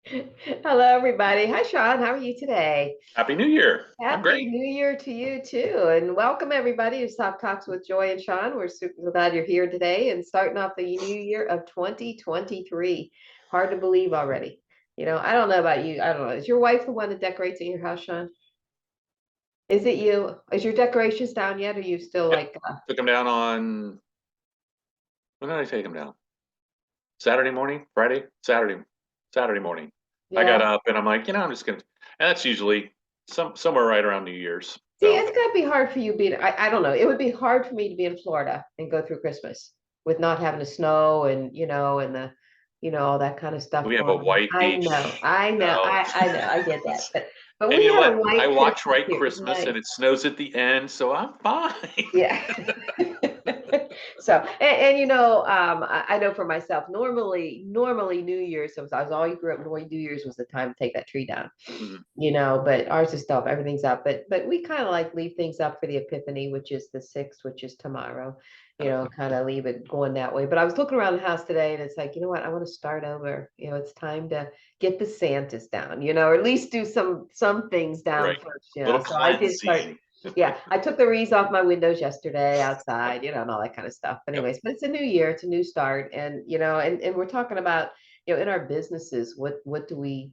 Hello, everybody. Hi, Sean. How are you today? Happy New Year. I'm Happy great. New Year to you too, and welcome everybody to Stop Talks with Joy and Sean. We're super glad you're here today and starting off the new year of 2023. Hard to believe already. I don't know about you. I don't know. Is your wife the one that decorates in your house, Sean? Is it you? Is your decorations down yet? Or are you still Yep. like, Took him down on, when did I take him down? Saturday morning? Friday? Saturday morning. I got yeah? up and I'm like, I'm just gonna, and that's usually somewhere right around New Year's. See, So it's gonna be hard for you being, I don't know. It would be hard for me to be in Florida and go through Christmas with not having the snow and and all that kind of stuff we have a going on. white I know, beach. I know, No. I know, I get that. But And we you know have a what? I white watch Christmas White here. It's Christmas nice. and it snows at the end, so I'm fine. Yeah. So, I know for myself, normally New Year's, since I was always grew up, New Year's was the time to take that tree down. Mhm. But ours is stuff, everything's up. But we kind of like leave things up for the Epiphany, which is the 6th, which is tomorrow, kind of leave it going that way. But I was looking around the house today and it's like, you know what, I want to start over. It's time to get the Santas down, or at least do some things down Right. first, Little So I did start. cleansing. Yeah, I took the wreaths off my windows yesterday outside, and all that kind of stuff. But Yep. anyways, but it's a new year, it's a new start. And and we're talking about, in our businesses, what do we,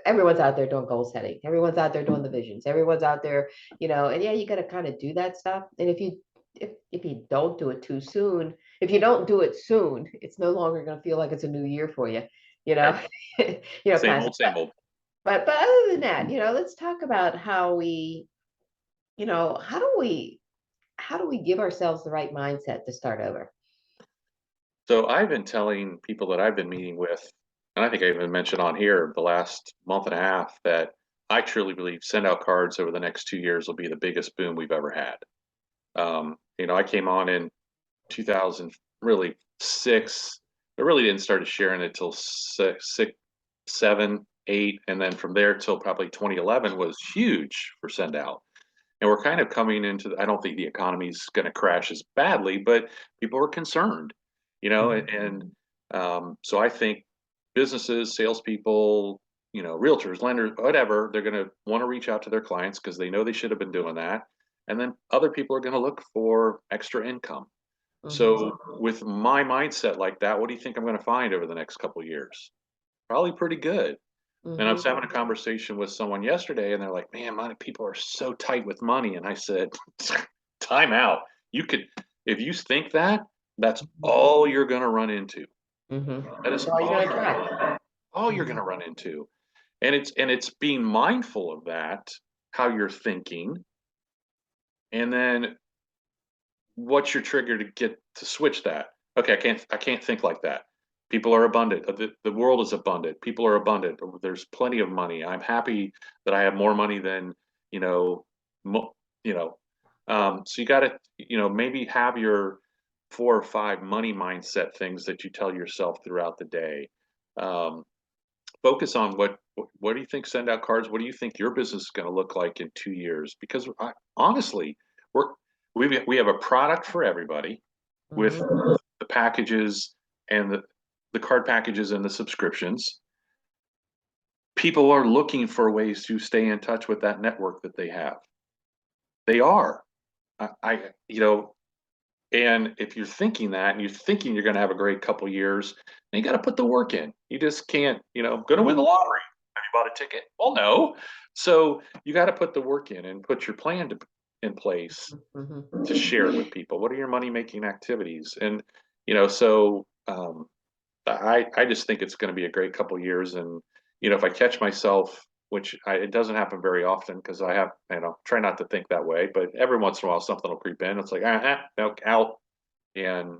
everyone's out there doing goal setting, everyone's out there doing the visions, everyone's out there, and yeah, you got to kind of do that stuff. And if you don't do it too soon, if you don't do it soon, it's no longer going to feel like it's a new year for you, you know, Right. kind Same of old, stuff. same old. But other than that, let's talk about how we, how do we give ourselves the right mindset to start over? So I've been telling people that I've been meeting with, and I think I even mentioned on here the last month and a half that I truly believe send out cards over the next 2 years will be the biggest boom we've ever had. I came on in 2000, really six. I really didn't start sharing it till six, seven, eight, and then from there till probably 2011 was huge for send out. And we're kind of coming into, I don't think the economy's going to crash as badly, but people are concerned, and Mhm. so I think businesses, salespeople, realtors, lenders, whatever, they're going to want to reach out to their clients because they know they should have been doing that. And then other people are going to look for extra income. Mhm. So with my mindset like that, what do you think I'm going to find over the next couple of years? Probably pretty good. And I was Mhm. having a conversation with someone yesterday, and they're like, "Man, money people are so tight with money." And I said, "Time out. You could, if you think that, that's all you're going to run into. Mhm. That That's is all you're gonna try. all you're going Mhm. to run into." And it's being mindful of that, how you're thinking, and then what's your trigger to get to switch that? Okay, I can't think like that. People are abundant. The world is abundant. People are abundant. There's plenty of money. I'm happy that I have more money than, you know, mo, you know. So you got to, maybe have your 4 or 5 money mindset things that you tell yourself throughout the day. Um, Focus on what do you think send out cards? What do you think your business is going to look like in 2 years? Because honestly, we're we have a product for everybody with Mhm. the packages and the card packages and the subscriptions. People are looking for ways to stay in touch with that network that they have. They are. And if you're thinking that and you're thinking you're going to have a great couple years, then you got to put the work in. You just can't, going to win the lottery. Have you bought a ticket? Well, no. So you got to put the work in and put your plan in place to Mhm. share with people. What are your money making activities? And, so I just think it's going to be a great couple years. And, if I catch myself, which it doesn't happen very often because I have, try not to think that way, but every once in a while something will creep in. It's like, no, out. And,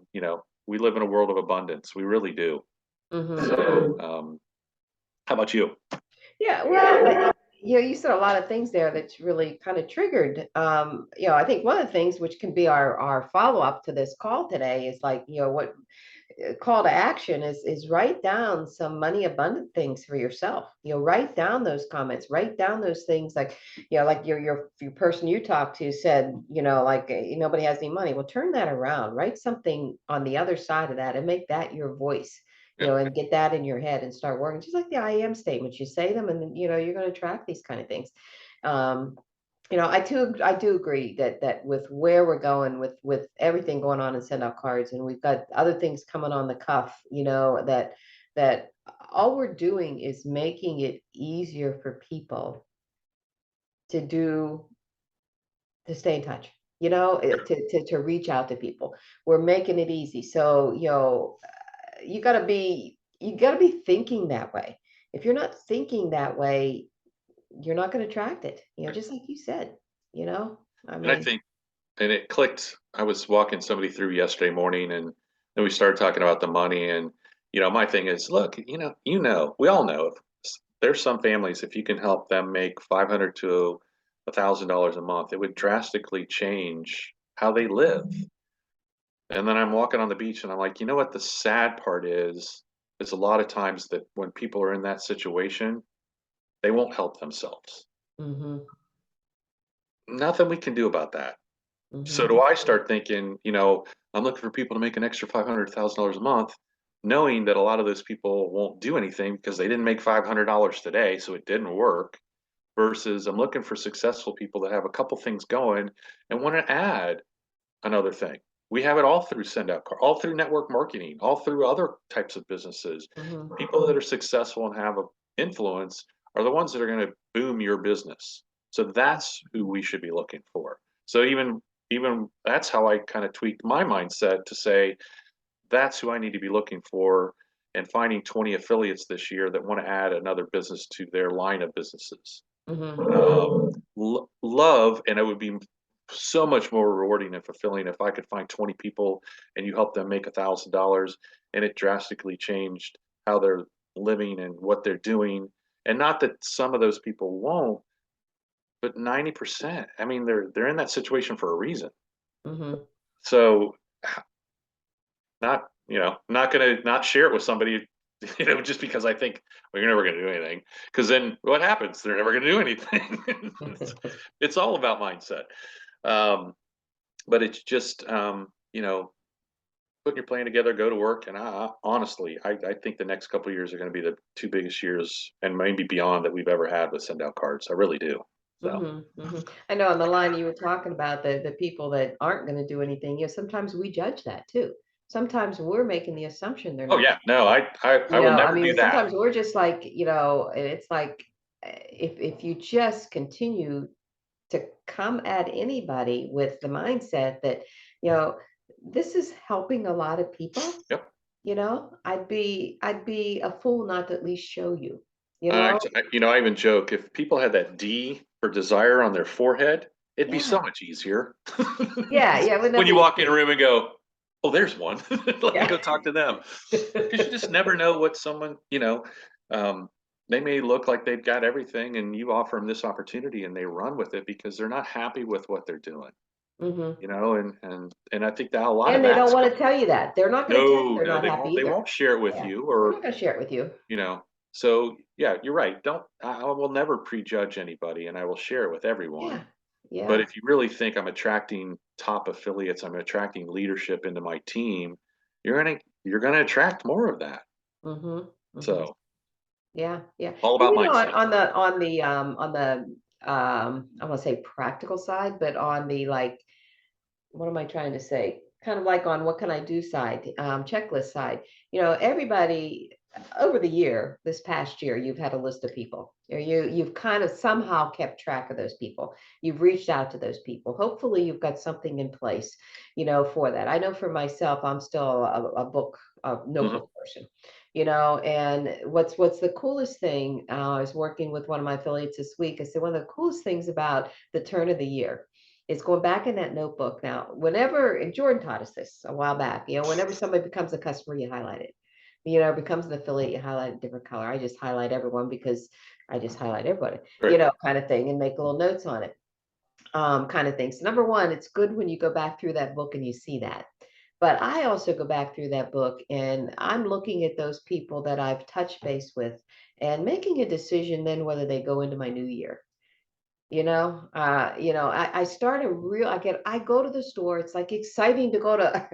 we live in a world of abundance. We really do. Mhm. So, how about you? Yeah, well, you said a lot of things there that's really kind of triggered. I think one of the things which can be our follow up to this call today is like, what call to action is write down some money abundant things for yourself. Write down those comments, write down those things like, like your person you talked to said, like nobody has any money. Well, turn that around, write something on the other side of that and make that your voice. and get that in your head and start working, just like the I am statements. You say them, and then, you're going to attract these kind of things. Um, I do agree that with where we're going with everything going on in send out cards, and we've got other things coming on the cuff, that all we're doing is making it easier for people to do to stay in touch, to reach out to people. We're making it easy. So, you got to be thinking that way. If you're not thinking that way, you're not going to attract it, just like you said, you know, I And I mean, think, and it clicked. I was walking somebody through yesterday morning, and then we started talking about the money. And my thing is, look, we all know if there's some families, if you can help them make 500 to $1,000 a month, it would drastically change how they live. And then I'm walking on the beach, and I'm like, you know what? The sad part is a lot of times that when people are in that situation, they won't help themselves. mm-hmm, Nothing we can do about that. So mm-hmm, do I start thinking, I'm looking for people to make an extra $500,000 a month, knowing that a lot of those people won't do anything because they didn't make $500 today, so it didn't work. Versus I'm looking for successful people that have a couple things going and want to add another thing. We have it all through all through network marketing, all through other types of businesses. mm-hmm, People that are successful and have an influence are the ones that are going to boom your business. So that's who we should be looking for. So even that's how I kind of tweaked my mindset to say that's who I need to be looking for and finding 20 affiliates this year that want to add another business to their line of businesses. mm-hmm, Love, and it would be so much more rewarding and fulfilling if I could find 20 people and you help them make $1,000 and it drastically changed how they're living and what they're doing. And not that some of those people won't, but 90%. I mean, they're in that situation for a reason. mm-hmm. So not gonna not share it with somebody, just because I think, well, you're never gonna do anything. Because then what happens? They're never gonna do anything. It's all about mindset. Um, but it's just putting your plan together, go to work, and honestly, I think the next couple of years are going to be the two biggest years, and maybe beyond, that we've ever had with send out cards. I really do. So, I know on the line you were talking about the people that aren't going to do anything. Sometimes we judge that too. Sometimes we're making the assumption they're oh not. yeah, no, I will I never do mean, that. sometimes we're just like, and it's like, if you just continue to come at anybody with the mindset that, you know, this is helping a lot of people, Yep. I'd be a fool not to at least show you, you I, know? I even joke, if people had that D for desire on their forehead, it'd be so Yeah. much easier. Yeah. Yeah. Wouldn't When that you be walk in a great? room and go, "Oh, there's one." Let me Yeah. go talk to them, because you just never know what someone, um, they may look like they've got everything, and you offer them this opportunity, and they run with it because they're not happy with what they're doing. hmm And I think that a lot of And they don't that's want to tell you that. They're not going to tell you no, they're no, not they happy won't. They either. won't share it with Yeah. you, They're or not going to share it with you. you know. So yeah, you're right. Don't I will never prejudge anybody, and I will share it with everyone. Yeah. But Yeah. if you really think I'm attracting top affiliates, I'm attracting leadership into my team, you're gonna attract more of that. hmm hmm So Yeah. Yeah. all And about mindset. I want to say practical side, but on the like, what am I trying to say? Kind of like on what can I do side, checklist side. Everybody over the year, this past year, you've had a list of people. You've kind of somehow kept track of those people. You've reached out to those people. Hopefully, you've got something in place, for that. I know for myself, I'm still a Hmm. notebook person. And what's the coolest thing? I was working with one of my affiliates this week. I said one of the coolest things about the turn of the year is going back in that notebook. Now, whenever, and Jordan taught us this a while back, whenever somebody becomes a customer, you highlight it. Becomes an affiliate, you highlight a different color. I just highlight everyone because I just highlight everybody, Great. kind of thing, and make little notes on it, kind of thing. So, number one, it's good when you go back through that book and you see that. But I also go back through that book and I'm looking at those people that I've touched base with and making a decision then whether they go into my new year. I started real I go to the store. It's like exciting to go to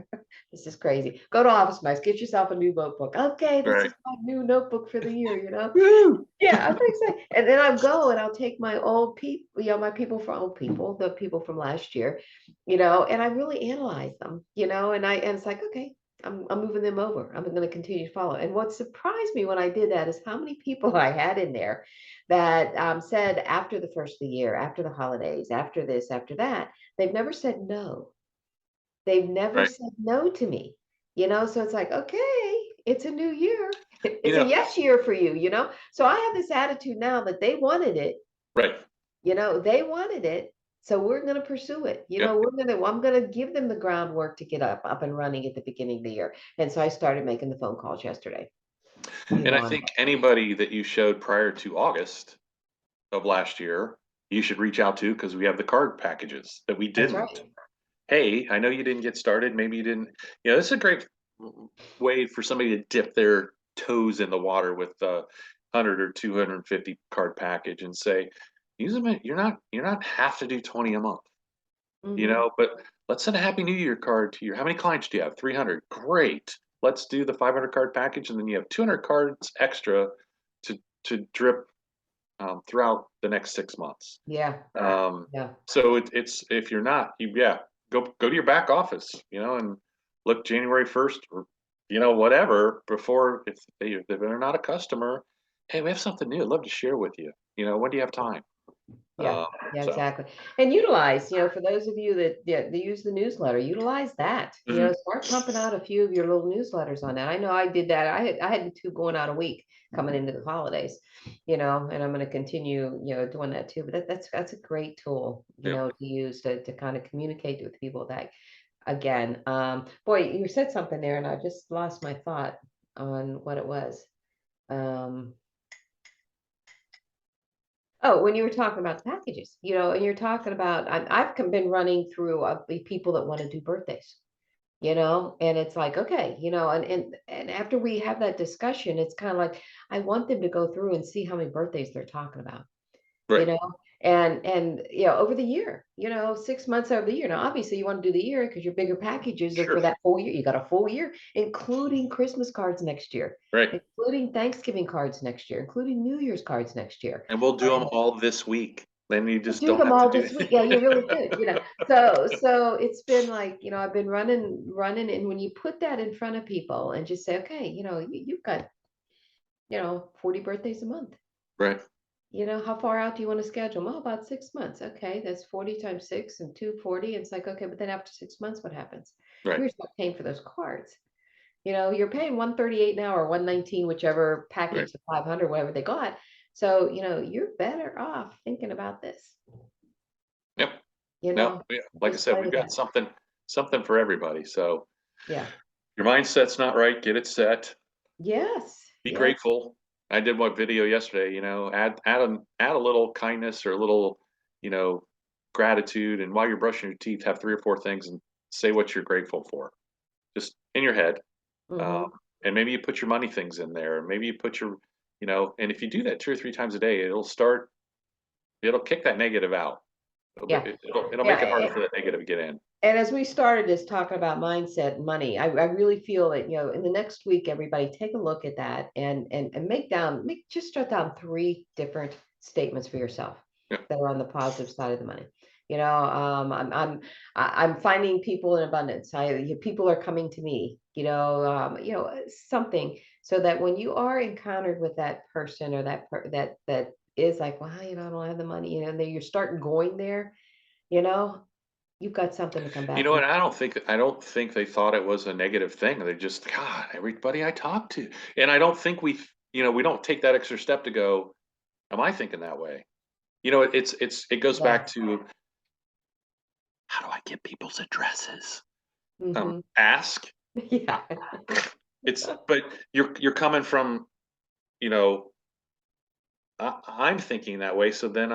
this is crazy. Go to Office Max, get yourself a new notebook. Okay, this Right. is my new notebook for the year. Woo! Yeah, I'm pretty excited. And then I'll go and I'll take my old people, my people from old people, the people from last year, and I really analyze them, and it's like, okay, I'm moving them over. I'm going to continue to follow. And what surprised me when I did that is how many people I had in there that said after the first of the year, after the holidays, after this, after that, they've never said no. They've never Right. said no to me. So it's like, okay, it's a new year. You It's a know, yes year for you. So I have this attitude now that they wanted it, right. they wanted it. So we're going to pursue it. Yep. I'm going to give them the groundwork to get up and running at the beginning of the year. And so I started making the phone calls yesterday. And I On think anybody that you showed prior to August of last year, you should reach out to because we have the card packages that we That's didn't. right. Hey, I know you didn't get started. Maybe you didn't. This is a great way for somebody to dip their toes in the water with a 100 or 250 card package and say, use them. You're not have to do 20 a month. Hmm. But let's send a Happy New Year card to your. How many clients do you have? 300. Great. Let's do the 500 card package, and then you have 200 cards extra to drip throughout the next 6 months. Yeah. Um, Yeah. so it's if you're not, yeah, go to your back office, and look January 1st or whatever before if they're not a customer. Hey, we have something new. I'd love to share with you. When do you have time? Yeah, Um, yeah, so exactly. And utilize, for those of you that, yeah, they use the newsletter, utilize that. mhm, Start pumping out a few of your little newsletters on that. I know I did that. I had two going out a week coming into the holidays, and I'm going to continue, doing that too. But that's a great tool, yeah. to use to kind of communicate with people that again, boy, you said something there and I just lost my thought on what it was. Um, Oh, when you were talking about the packages, and you're talking about, I've been running through the people that want to do birthdays, and it's like, okay, and after we have that discussion, it's kind of like, I want them to go through and see how many birthdays they're talking about you Right. know, and over the year, 6 months over the year. Now, obviously, you want to do the year because your bigger packages are Sure. for that full year. You got a full year, including Christmas cards next year, Right. including Thanksgiving cards next year, including New Year's cards next year. And we'll do them all this week. Then you just Do don't them have to all do this week. Yeah, it. you really could. So it's been like, I've been running, and when you put that in front of people and just say, okay, you've got, 40 birthdays a month. Right. How far out do you want to schedule them? Oh, about 6 months. Okay, that's 40 times six and 240. It's like, okay, but then after 6 months, what happens? Right. You're still paying for those cards. You're paying 138 now or 119, whichever Right. package, the 500, whatever they got. So, you're better off thinking about this, Yep. No, yeah. Like I just said, play we've with got that. something for everybody. So Yeah. your mindset's not right, get it set. Yes. Be Yeah. grateful. I did one video yesterday, add a little kindness or a little, you know, gratitude. And while you're brushing your teeth, have three or four things and say what you're grateful for, just in your head. Um, Hmm. and maybe you put your money things in there. Maybe you put and if you do that two or three times a day, it'll kick that negative out. Yeah. It'll make it harder Yeah. for that negative to get in. And as we started this talking about mindset and money, I really feel that, in the next week, everybody take a look at that and just jot down three different statements for yourself Yeah. that are on the positive side of the money. I'm finding people in abundance. People are coming to me, something so that when you are encountered with that person or that is like, wow, I don't have the money, and then you're starting going there, you know, you've got something to come You back know to. what? I don't think they thought it was a negative thing. They just, God, everybody I talk to, and I don't think we don't take that extra step to go, am I thinking that way? It goes Yeah. back to how do I get people's addresses? Mhm. Ask. Yeah. But you're coming from, you know, I'm thinking that way, so then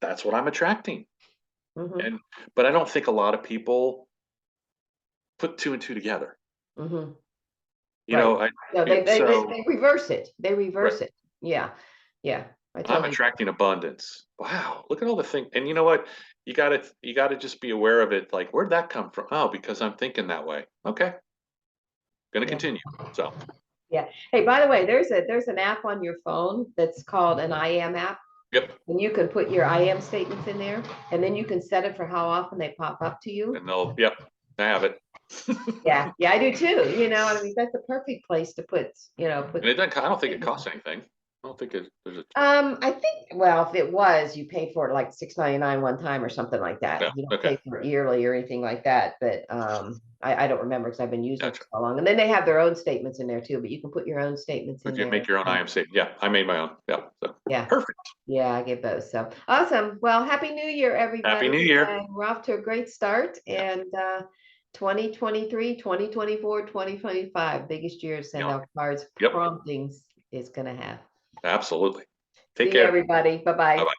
that's what I'm attracting. Mhm. And but I don't think a lot of people put two and two together. Mhm. You Right. know, I No, yeah, they so reverse it. They right. reverse it. Yeah. Yeah. I I'm told you. attracting abundance. Wow, look at all the things. And you know what? You gotta just be aware of it. Like, where'd that come from? Oh, because I'm thinking that way. Okay, gonna Yeah. continue. So, Yeah. Hey, by the way, there's an app on your phone that's called an I am app. yep. And you can put your I am statements in there, and then you can set it for how often they pop up to you. And yep, I have it. Yeah, yeah, I do too. I mean, that's the perfect place to put, put. And it doesn't, I don't think it costs anything. I don't think there's a, I think, well, if it was, you pay for it like $6.99 one time or something like that. no, You don't okay, pay for it yearly or anything like that. But I don't remember because I've been using it gotcha. for so long. And then they have their own statements in there too. But you can put your own statements in But you there. make your own IMC. Yeah, I made my own. Yeah, so Yeah, perfect. yeah, I get those. So awesome. Well, happy New Year, Happy everybody. New Year. And we're off to a great start. Yeah, And 2023, 2024, 2025, biggest year to send yeah, out cards yep, promptings is going to have. absolutely. Take See you, care. everybody. Bye Bye bye. bye.